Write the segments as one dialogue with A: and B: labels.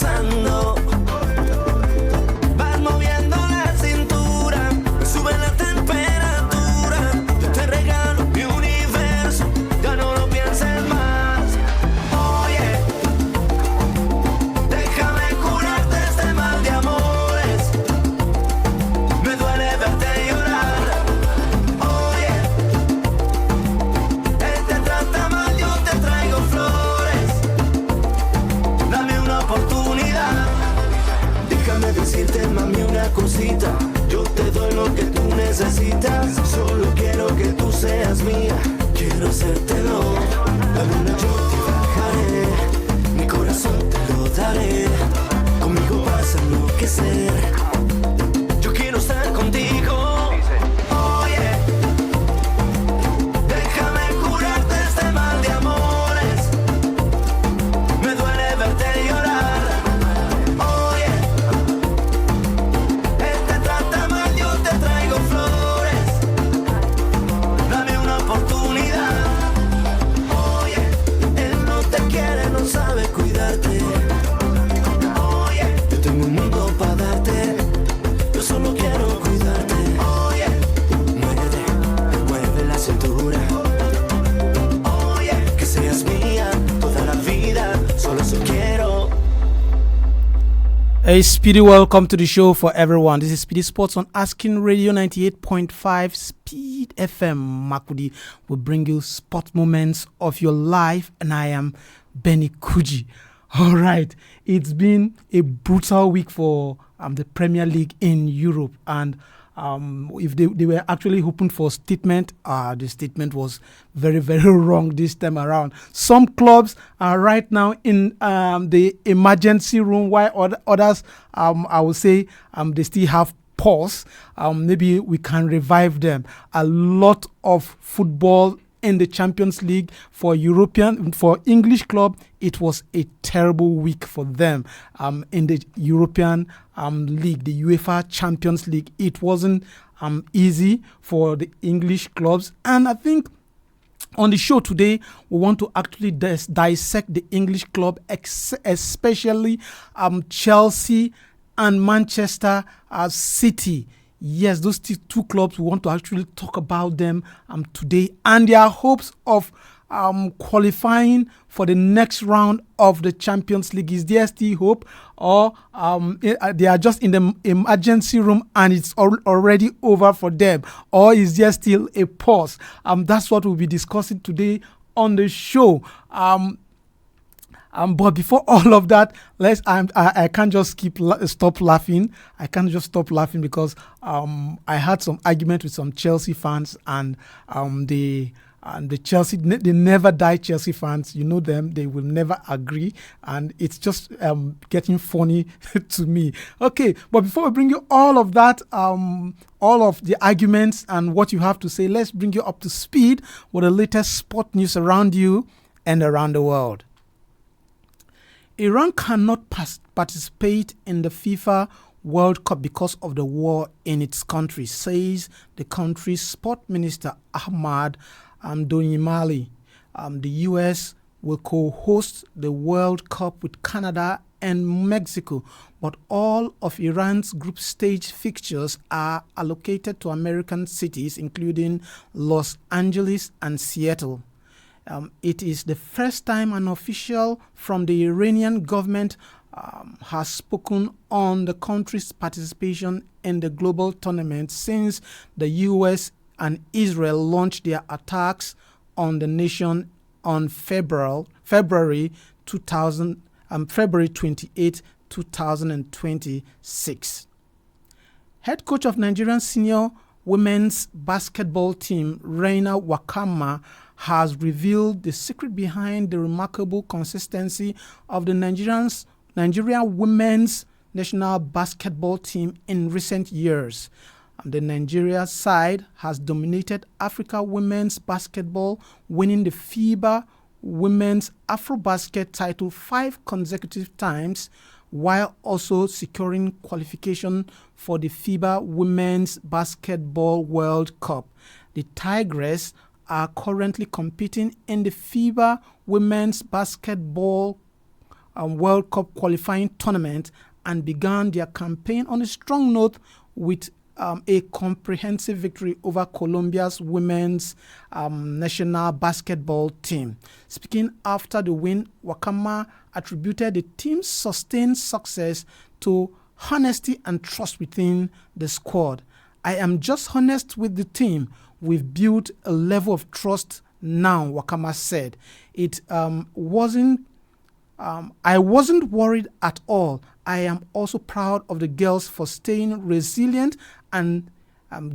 A: pasando. Vas moviendo la cintura, sube la temperatura. Yo te regalo mi universo, ya no lo pienses más. Oye, déjame curarte este mal de amores. Me duele verte llorar. Oye, él te trata mal, yo te traigo flores. Dame una oportunidad. Déjame decirte, mami, una cosita. Yo te doy lo que tú necesitas. Solo quiero que tú seas mía. Quiero hacértelo. La luna yo te bajaré. Mi corazón te lo daré. Conmigo vas a enloquecer. Yo quiero estar contigo. Oye, déjame curarte este mal de amores. Me duele verte llorar. Oye, él te trata mal, yo te traigo flores. Dame una oportunidad. Oye, él no te quiere, no sabe cuidarte. Oye, yo tengo un mundo para darte. Yo solo quiero cuidarte. Oye, mueve la cintura. Oye, que seas mía toda la vida. Solo eso quiero.
B: Hey, Speedy, welcome to the show for everyone. This is Speedy Sports on Asking Radio 98.5 Speed FM. Makudi will bring you sport moments of your life, and I am Benny Kuji. All right, it's been a brutal week for the Premier League in Europe, and if they were actually hoping for a statement, the statement was very, very wrong this time around. Some clubs are right now in the emergency room, while others, I would say, they still have pause. Maybe we can revive them. A lot of football in the Champions League for English club. It was a terrible week for them. In the European League, the UEFA Champions League, it wasn't easy for the English clubs. And I think on the show today, we want to actually dissect the English club, especially Chelsea and Manchester City. Yes, those two clubs, we want to actually talk about them today and their hopes of qualifying for the next round of the Champions League. Is there still hope, or they are just in the emergency room and it's already over for them, or is there still a pause? That's what we'll be discussing today on the show. But before all of that, I can't just stop laughing. I can't just stop laughing because I had some argument with some Chelsea fans, and the Chelsea, they never die Chelsea fans. You know them, they will never agree, and it's just getting funny to me. Okay, but before we bring you all of that, all of the arguments and what you have to say, let's bring you up to speed with the latest sport news around you and around the world. Iran cannot participate in the FIFA World Cup because of the war in its country, says the country's sport minister Ahmad Doimali. The U.S. will co-host the World Cup with Canada and Mexico, but all of Iran's group stage fixtures are allocated to American cities, including Los Angeles and Seattle. It is the first time an official from the Iranian government has spoken on the country's participation in the global tournament since the U.S. and Israel launched their attacks on the nation on February 28, 2026. Head coach of Nigerian senior women's basketball team, Reina Wakama, has revealed the secret behind the remarkable consistency of the Nigerian women's national basketball team in recent years. The Nigeria side has dominated Africa women's basketball, winning the FIBA Women's AfroBasket title 5 consecutive times, while also securing qualification for the FIBA Women's Basketball World Cup. The Tigers are currently competing in the FIBA Women's Basketball World Cup qualifying tournament and began their campaign on a strong note with a comprehensive victory over Colombia's women's national basketball team. Speaking after the win, Wakama attributed the team's sustained success to honesty and trust within the squad. I am just honest with the team. We've built a level of trust now, Wakama said. I wasn't worried at all. I am also proud of the girls for staying resilient and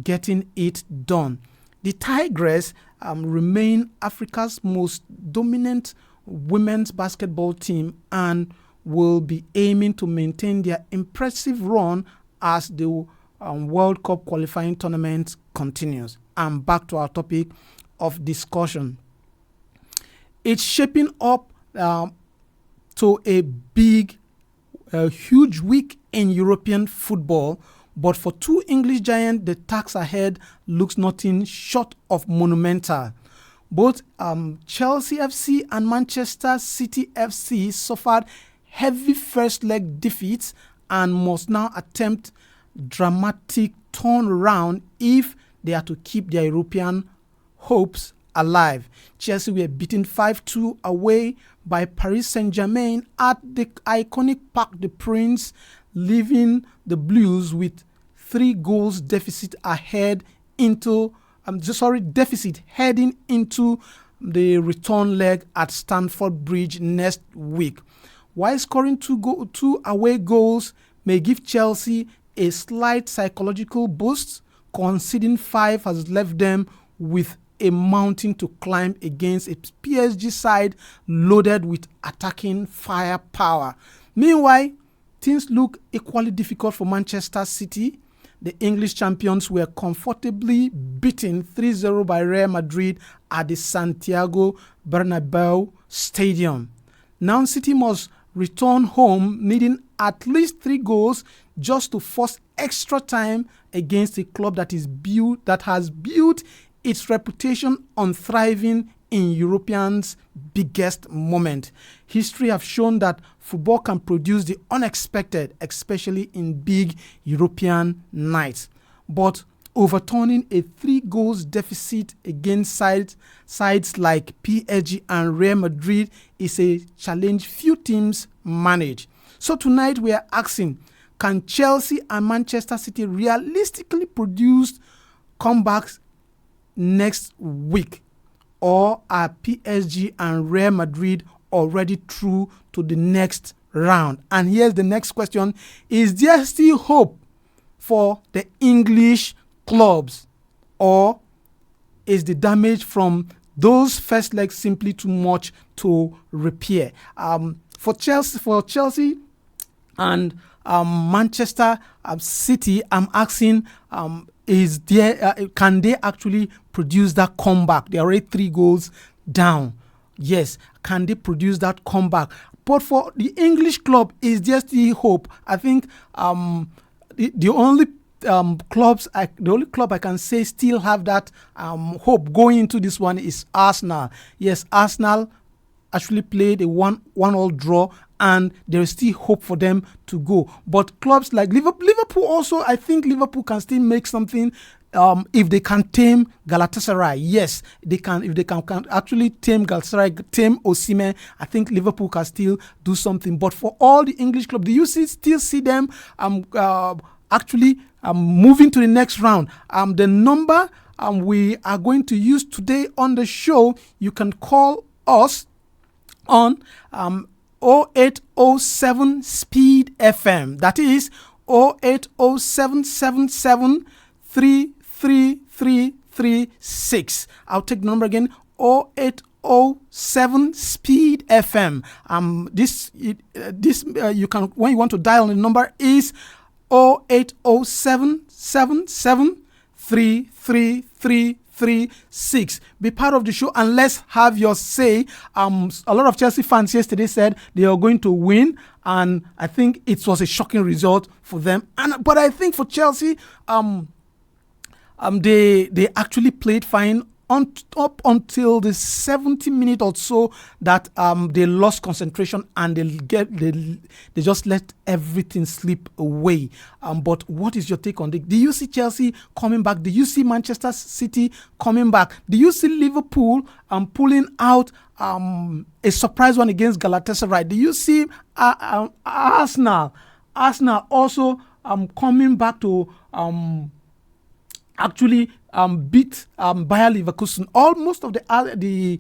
B: getting it done. The Tigress remain Africa's most dominant women's basketball team and will be aiming to maintain their impressive run as the World Cup qualifying tournament continues. And back to our topic of discussion. It's shaping up to a huge week in European football, but for two English giants, the task ahead looks nothing short of monumental. Both Chelsea FC and Manchester City FC suffered heavy first leg defeats and must now attempt dramatic turnaround if they are to keep their European hopes alive. Chelsea were beaten 5-2 away by Paris Saint-Germain at the iconic Parc des Princes, leaving the Blues with 3 goals deficit heading into the return leg at Stamford Bridge next week. While scoring 2 away goals may give Chelsea a slight psychological boost, conceding 5 has left them with a mountain to climb against a PSG side loaded with attacking firepower. Meanwhile, things look equally difficult for Manchester City. The English champions were comfortably beaten 3-0 by Real Madrid at the Santiago Bernabeu Stadium. Now City must return home needing at least 3 goals just to force extra time against a club that has built its reputation on thriving in Europeans' biggest moment. History have shown that football can produce the unexpected, especially in big European nights. But overturning a 3 goals deficit against sides like PSG and Real Madrid is a challenge few teams manage. So tonight we are asking, can Chelsea and Manchester City realistically produce comebacks next week, or are PSG and Real Madrid already through to the next round? And here's the next question: is there still hope for the English clubs, or is the damage from those first legs simply too much to repair? For Chelsea and Manchester City, I'm asking, can they actually produce that comeback? They're already 3 goals down. Yes, can they produce that comeback? But for the English club, is there still hope? I think the only club I can say still have that hope going into this one is Arsenal. Yes, Arsenal actually played a 1-1 draw, and there is still hope for them to go. But clubs like Liverpool also, I think Liverpool can still make something if they can tame Galatasaray. Yes, they can. If they can actually tame Galatasaray, tame Osimhen, I think Liverpool can still do something. But for all the English clubs, do you still see them actually moving to the next round? The number we are going to use today on the show, you can call us on 0807 Speed FM. That is 08077733336. I'll take the number again: 0807 Speed FM. You can, when you want to dial the number, is 08077733336. Be part of the show and let's have your say. A lot of Chelsea fans yesterday said they are going to win, and I think it was a shocking result for them. But I think for Chelsea, they actually played fine up until the 70 minute or so that they lost concentration and they just let everything slip away. But what is your take on this? Do you see Chelsea coming back? Do you see Manchester City coming back? Do you see Liverpool pulling out a surprise one against Galatasaray? Do you see Arsenal also coming back to actually beat Bayer Leverkusen? Most of the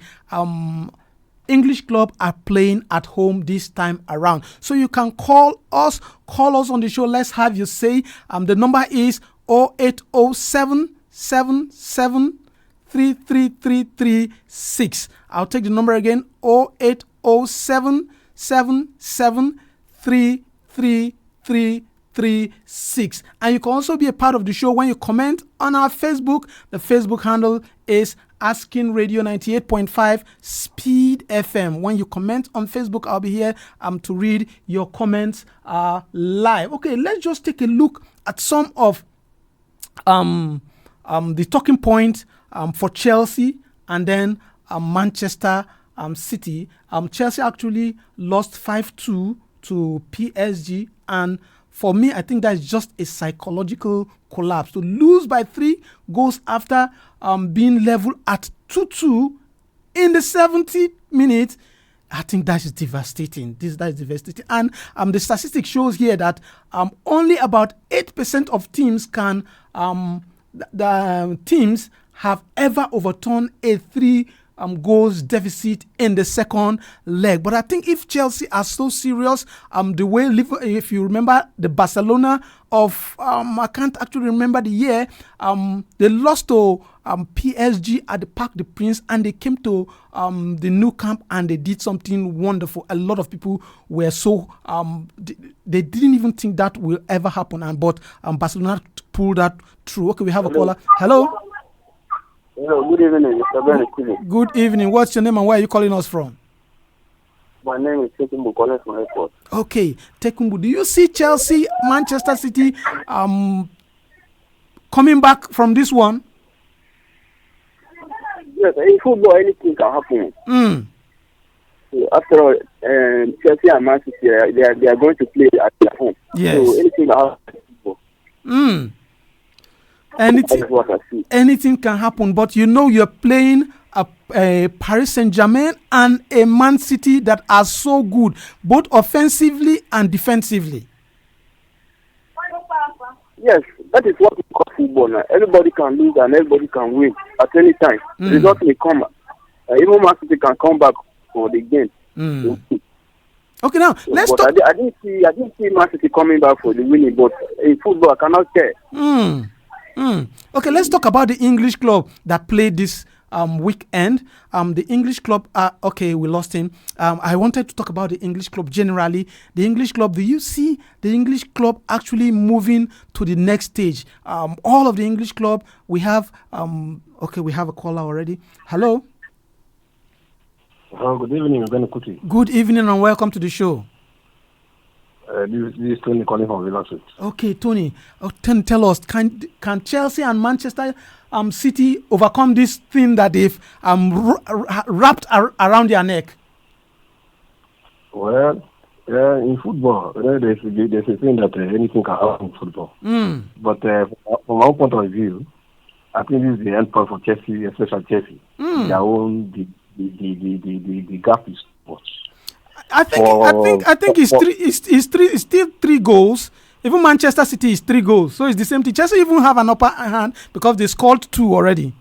B: English club are playing at home this time around. So you can call us on the show. Let's have you say. The number is 0807 77 33336. I'll take the number again, 0807 77 33336. And you can also be a part of the show when you comment on our Facebook. The Facebook handle is Asking Radio 98.5 Speed FM. When you comment on Facebook, I'll be here to read your comments live. Okay, let's just take a look at some of the talking points for Chelsea and then Manchester City. Chelsea actually lost 5-2 to PSG, and for me, I think that's just a psychological collapse. To lose by 3 goals after being level at 2-2 in the 70th minute, I think that is devastating. That is devastating. And the statistics shows here that only about 8% of teams can the teams have ever overturned a 3 goals deficit in the second leg. But I think if Chelsea are so serious, the way if you remember the Barcelona of I can't actually remember the year, they lost to PSG at the Parc des Princes, and they came to the new camp and they did something wonderful. A lot of people were so they didn't even think that will ever happen, but Barcelona pulled that through. Okay, we have a caller. Hello.
C: Hello, good evening, Mr. Benny.
B: Good evening. What's your name and where are you calling us from?
C: My name is Tekumbu, calling from airport.
B: Okay, Tekumbu, do you see Chelsea, Manchester City coming back from this one?
C: Yes, in football, anything can happen. So after all, Chelsea and Man City, they are going to play at their home.
B: Yes.
C: So anything can happen in football.
B: Anything can happen, but you're playing a Paris Saint-Germain and a Man City that are so good, both offensively and defensively.
C: Yes, that is what we call football now. Everybody can lose and everybody can win at any time. The result may come. Even Man City can come back for the game.
B: Okay, now let's talk.
C: I didn't see Man City coming back for the winning, but in football I cannot care.
B: Okay, let's talk about the English club that played this weekend. The English club, okay, we lost him. I wanted to talk about the English club generally. The English club, do you see the English club actually moving to the next stage? All of the English club, we have, okay, we have a caller already. Hello?
D: Good evening, Ben Kuti.
B: Good evening and welcome to the show.
D: This is Tony calling from Villa Street.
B: Okay, Tony. Tell us, can Chelsea and Manchester City overcome this thing that they've wrapped around their neck?
D: Well, in football, there's a thing that anything can happen in football. But from my point of view, I think this is the end point for Chelsea, especially Chelsea. Their own the gap is much.
B: I think it's still 3 goals. Even Manchester City is 3 goals, so it's the same thing. Chelsea even have an upper hand because they scored 2 already.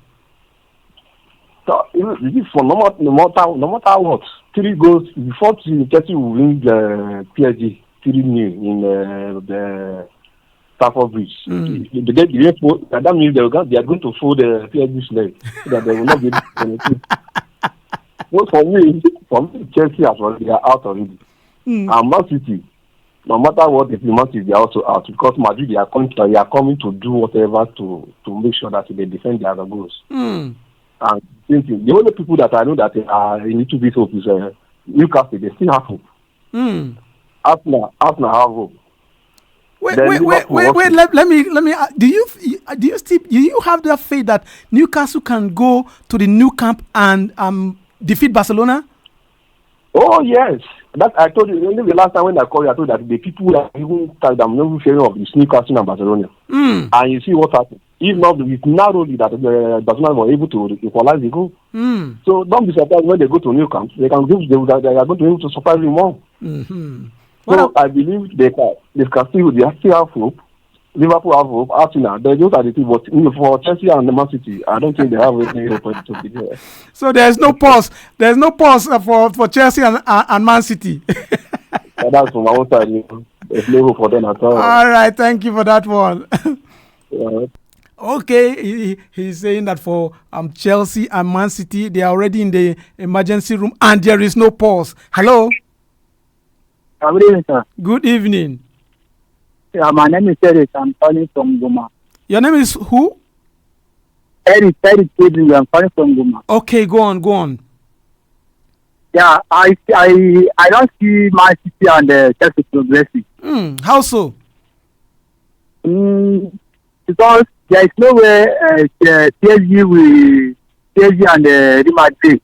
D: So this for no matter what, 3 goals before Chelsea will win the PSG 3-0 in the Stamford Bridge. That means they are going to fold the PSG's leg so that they will not be able to. Well, for me, Chelsea as well, they are out already. And Man City, no matter what, if Man City, they are also out because Madrid, they are coming to do whatever to make sure that they defend their goals. And the only people that I know that are a little bit hope is Newcastle. They still have hope. Arsenal have hope.
B: Wait. Let me. do you have that faith that Newcastle can go to the new camp and defeat Barcelona?
D: Oh yes, that I told you. The last time when I called you, I told that the people are even tired. I'm not sharing of this Newcastle and Barcelona. And you see what happened. If not, it's narrowly that Barcelona were able to equalize the goal. So don't be surprised when they go to new camp. They are going to be able to surprise you more. So I believe they still have hope. Liverpool have hope. Arsenal, those are the two. But for Chelsea and Man City, I don't think they have any hope to be there.
B: So there's no pause. There's no pause for Chelsea and Man City.
D: That's from my own side. There's no hope for them at all.
B: All right, thank you for that one.
D: Yeah.
B: Okay, he's saying that for Chelsea and Man City, they are already in the emergency room and there is no pause. Hello.
E: Good evening, sir.
B: Good evening.
E: Yeah, my name is Eric. I'm calling from Goma.
B: Your name is who?
E: Eric Kuji. I'm calling from Goma.
B: Okay, go on.
E: Yeah, I don't see My City and Chelsea progressing.
B: How so?
E: Because there is no way PSG and Real Madrid.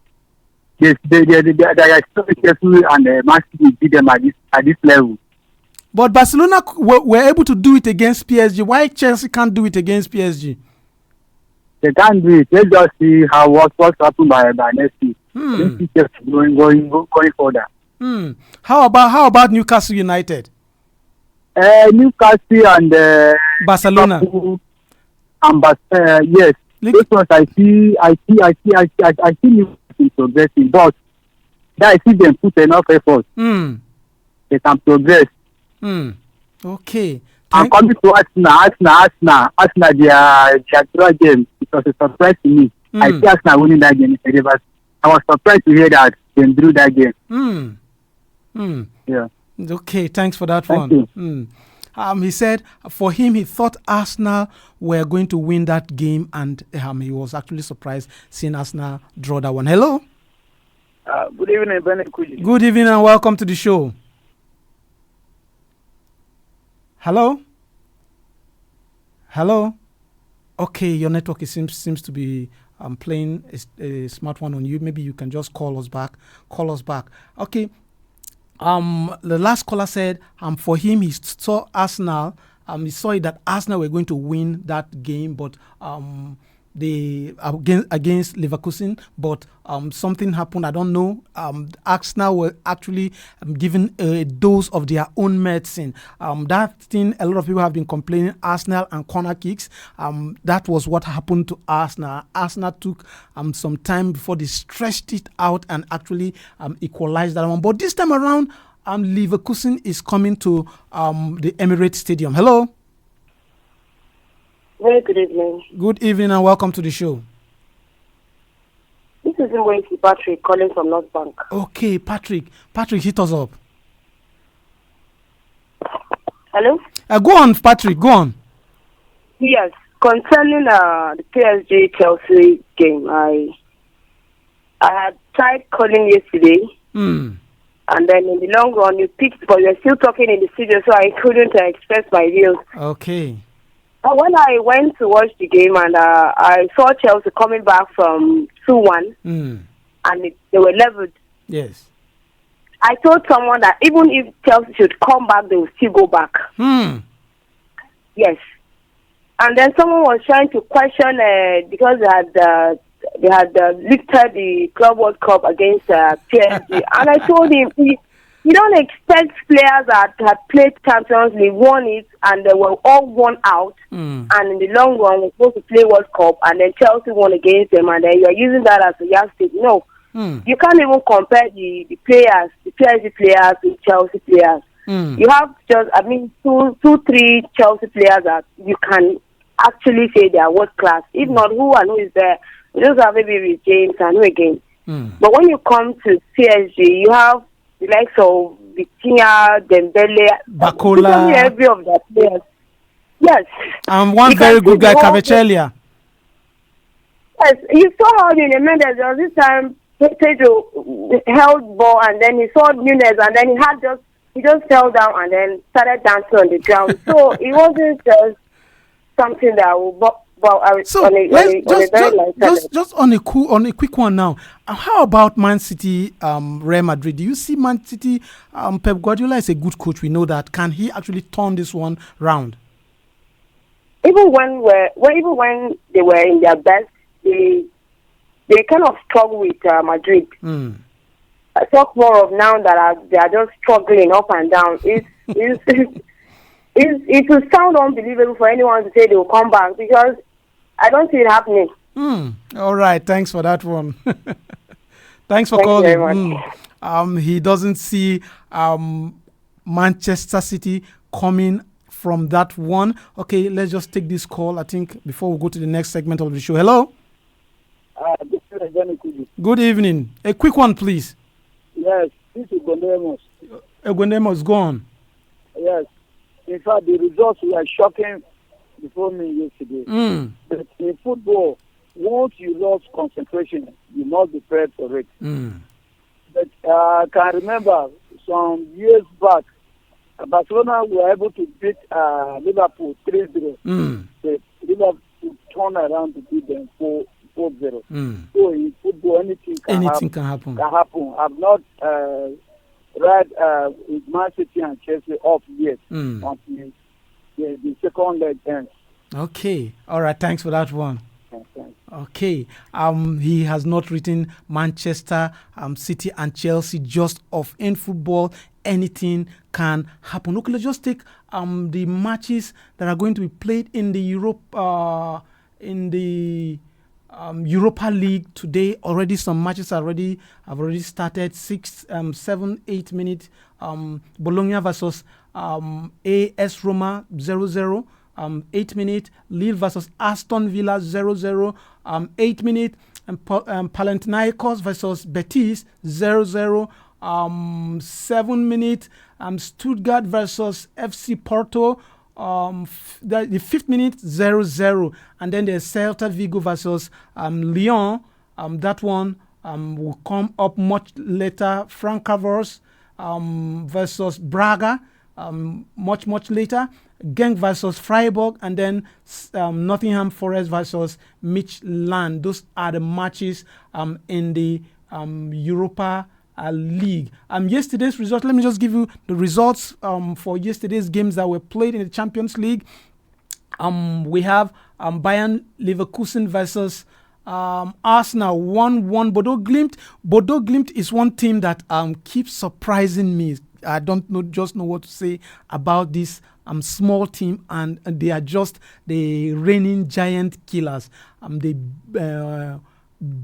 E: They are so careful and Man City beat them at this level.
B: But Barcelona were able to do it against PSG. Why Chelsea can't do it against PSG?
E: They can't do it. Let's just see what's happened by next week. Let's see Chelsea going further.
B: How about Newcastle United?
E: Newcastle and
B: Barcelona.
E: Yes. Those ones I see Newcastle progressing, but that I see them put enough effort. They can progress.
B: Okay.
E: I'm coming to Arsenal. Their draw game. It was a surprise to me. I see Arsenal winning that game. I was surprised to hear that they drew that game. Yeah.
B: Okay, thanks for that
E: Thank
B: one.
E: you.
B: He said for him, he thought Arsenal were going to win that game, and he was actually surprised seeing Arsenal draw that one. Hello.
F: Good evening, Benny Kuji.
B: Good evening and welcome to the show. Hello. Okay, your network seems to be playing a smart one on you. Maybe you can just call us back. Okay. The last caller said for him he saw Arsenal. He saw it that Arsenal were going to win that game, but they against Leverkusen, but something happened. I don't know. Arsenal were actually given a dose of their own medicine. That thing, a lot of people have been complaining. Arsenal and corner kicks. That was what happened to Arsenal. Arsenal took some time before they stretched it out and actually equalized that one. But this time around, Leverkusen is coming to the Emirates Stadium. Hello.
G: Very good evening.
B: Good evening and welcome to the show.
G: This is Nwesi Patrick calling from North Bank.
B: Okay, Patrick, hit us up.
G: Hello?
B: Go on, Patrick, go on.
G: Yes, concerning the PSG Chelsea game, I had tried calling yesterday. And then in the long run, you picked, but you're still talking in the studio, so I couldn't express my views.
B: Okay.
G: When I went to watch the game and I saw Chelsea coming back from 2-1 and they were leveled.
B: Yes.
G: I told someone that even if Chelsea should come back, they will still go back. Yes. And then someone was trying to question because they had lifted the Club World Cup against PSG. And I told him, you don't expect players that had played Champions League, won it, and they were all won out. And in the long run, we're supposed to play World Cup, and then Chelsea won against them, and then you're using that as a yardstick. No. You can't even compare the players, the PSG players with Chelsea players. You have just, two, three Chelsea players that you can actually say they are world class. If not, who is there? We just have maybe with James and who again. But when you come to PSG, you have the likes of Vitinha, Dembele,
B: Bakola,
G: every of the players. Yes.
B: And one very good guy, Kvaratskhelia.
G: Yes, you saw how in the Mendes there was this time Pedro held ball and then he saw Nunes and then he just fell down and then started dancing on the ground. So it wasn't just something that will.
B: So just on a quick one now. How about Man City, Real Madrid? Do you see Man City? Pep Guardiola is a good coach. We know that. Can he actually turn this one round?
G: Even when they were in their best, they kind of struggle with Madrid. I talk more of now that they are just struggling up and down. It will sound unbelievable for anyone to say they will come back because I don't see it happening.
B: All right, thanks for that one. Thanks for calling.
G: You very much.
B: He doesn't see Manchester City coming from that one. Okay, let's just take this call, I think, before we go to the next segment of the show. Hello?
F: This is Benny Kuji.
B: Good evening. A quick one, please.
F: Yes, this is Gondemos.
B: Gondemos, go on.
F: Yes. In fact, the results were shocking before me yesterday. But in football, once you lose concentration, you must be prepared for it. But I can remember some years back, Barcelona were able to beat Liverpool 3-0. But Liverpool turned around to beat them 4-0. So in football, anything can happen. I've not read with Man City and Chelsea off yet until the second leg ends.
B: Okay. All right. Thanks for that one. Okay. He has not written Manchester City and Chelsea just off. In football, anything can happen. Okay, let's just take the matches that are going to be played in the Europa League today. Already some matches have already started. 7, 8 minutes. Bologna versus AS Roma 0-0. 8 minutes. Lille versus Aston Villa 0-0. 8 minutes. Panathinaikos versus Betis 0-0. 7 minutes. Stuttgart versus FC Porto. The 5th minute 0-0, and then there's Celta Vigo versus Lyon. That one will come up much later. Frankfurt versus Braga much later. Genk versus Freiburg, and then Nottingham Forest versus Midtjylland. Those are the matches in the Europa League. Yesterday's results, let me just give you the results for yesterday's games that were played in the Champions League. We have Bayern Leverkusen versus Arsenal 1-1. Bodo Glimt is one team that keeps surprising me. I don't know what to say about this small team, and they are just the reigning giant killers. They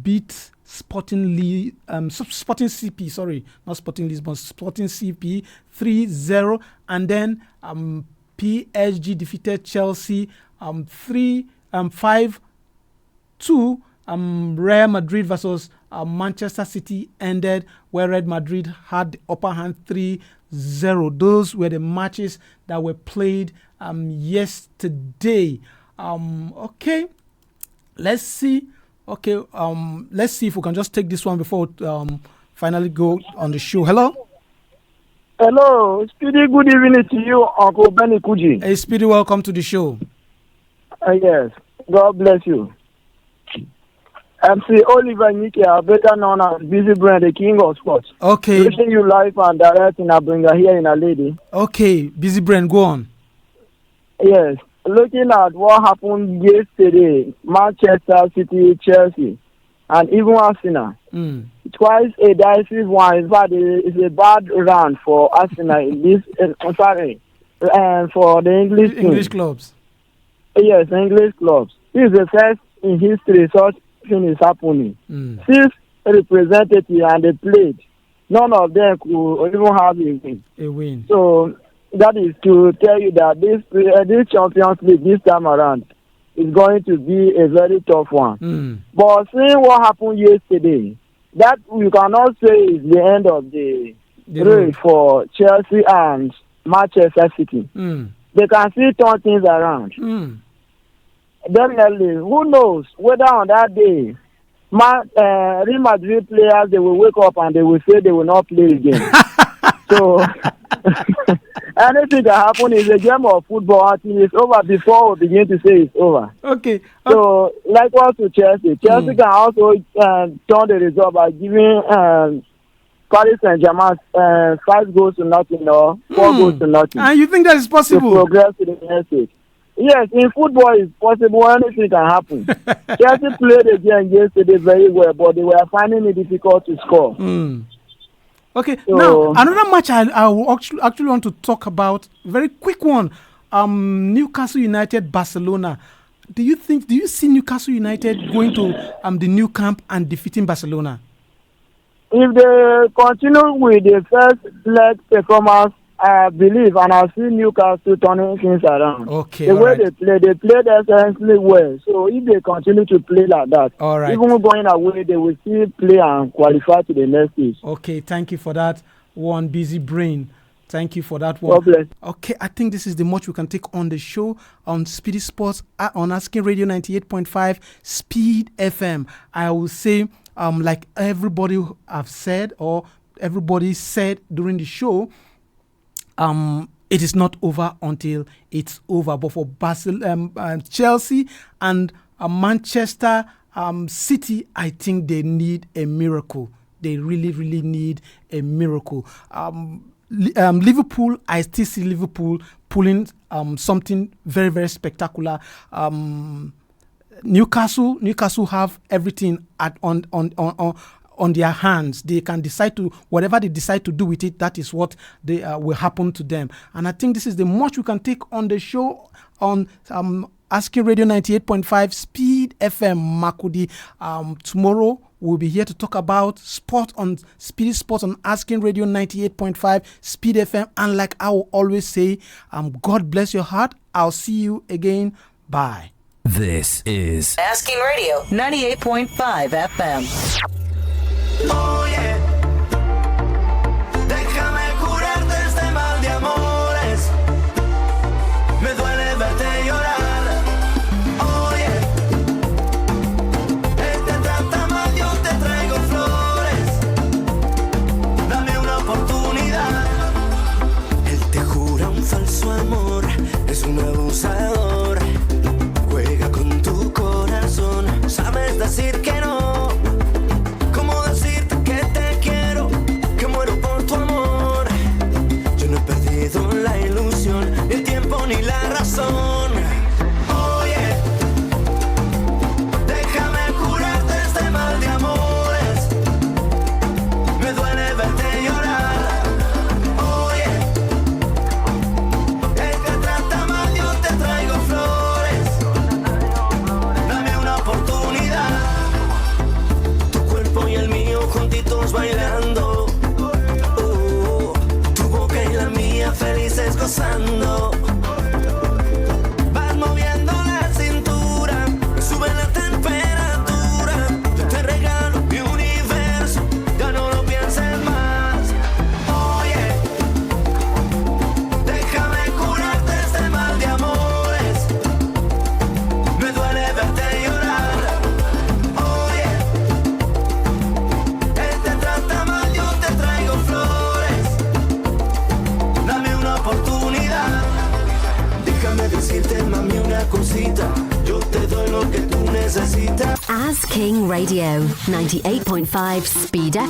B: beat Sporting CP, sorry, not Sporting Lisbon, Sporting CP 3-0, and then PSG defeated Chelsea 5-2. Real Madrid versus Manchester City ended where Real Madrid had the upper hand 3-0. Those were the matches that were played yesterday. Okay, let's see. Okay, let's see if we can just take this one before finally go on the show. Hello?
F: Hello, Speedy, good evening to you, Uncle Benny Kuji.
B: Hey, Speedy, welcome to the show.
F: Yes, God bless you. MC Oliver Nike, better known as Busy Brain, the king of sports.
B: Okay.
F: Wishing you live and direct in Abringa here in a lady.
B: Okay, Busy Brain, go on.
F: Yes. Looking at what happened yesterday, Manchester City, Chelsea, and even Arsenal, twice a decisive one. In fact, it's a bad round for Arsenal in this. For the English
B: clubs.
F: Yes, English clubs. This is the first in history such thing is happening. 6 representatives and they played. None of them could even have a win. So that is to tell you that this Champions League this time around is going to be a very tough one. But seeing what happened yesterday, that we cannot say is the end of the race for Chelsea and Manchester City. They can still turn things around. Definitely, who knows whether on that day, Real Madrid players, they will wake up and they will say they will not play again. So anything that happen is a game of football until it's over before we begin to say it's over.
B: Okay.
F: So, likewise to Chelsea. Chelsea can also turn the result by giving Paris Saint-Germain 5-0 or 4-0.
B: And you think that is possible?
F: To progress to the next stage. Yes, in football it's possible. Anything can happen. Chelsea played the game yesterday very well, but they were finding it difficult to score.
B: Okay, so, now another match I will actually want to talk about, very quick one. Newcastle United Barcelona. Do you see Newcastle United going to the new camp and defeating Barcelona?
F: If they continue with the first leg performance, I believe, and I see Newcastle turning things around.
B: Okay,
F: the way they played excellently well. So if they continue to play like that, even going away, they will still play and qualify to the next stage.
B: Okay, thank you for that one, busy brain. Thank you for that one. Okay, I think this is the much we can take on the show on Speedy Sports on Asking Radio 98.5 Speed FM. I will say, like everybody have said or everybody said during the show, it is not over until it's over. But for Chelsea and Manchester City, I think they need a miracle. They really, really need a miracle. Liverpool, I still see Liverpool pulling something very, very spectacular. Newcastle have everything on their hands. They can decide to, whatever they decide to do with it, that is what they will happen to them. And I think this is the much we can take on the show on Asking Radio 98.5 Speed FM Makudi. Tomorrow we'll be here to talk about sport on Speedy Sports on Asking Radio 98.5 Speed FM. And like I will always say, God bless your heart. I'll see you again. Bye.
H: This is
I: Asking Radio 98.5 FM.
A: Oye, déjame curarte este mal de amores. Me duele verte llorar. Oye, él te trata mal, yo te traigo flores. Dame una oportunidad. Él te jura un falso amor, es un abusador. Juega con tu corazón, sabes decir que no. La ilusión, el tiempo ni la razón. Oye, déjame curarte este mal de amores. Me duele verte llorar. Oye, él te trata mal, yo te traigo flores. Dame una oportunidad. Tu cuerpo y el mío juntitos bailando. Felices gozando, vas moviendo la cintura, sube la temperatura, yo te regalo mi universo, ya no lo pienses más. Oye, déjame curarte este mal de amores, me duele verte llorar. Oye, él te trata mal, yo te traigo flores. Dame una oportunidad. Déjame decirte, mami, una cosita. Yo te doy lo que tú necesitas.
J: As King Radio 98.5 Speed FM.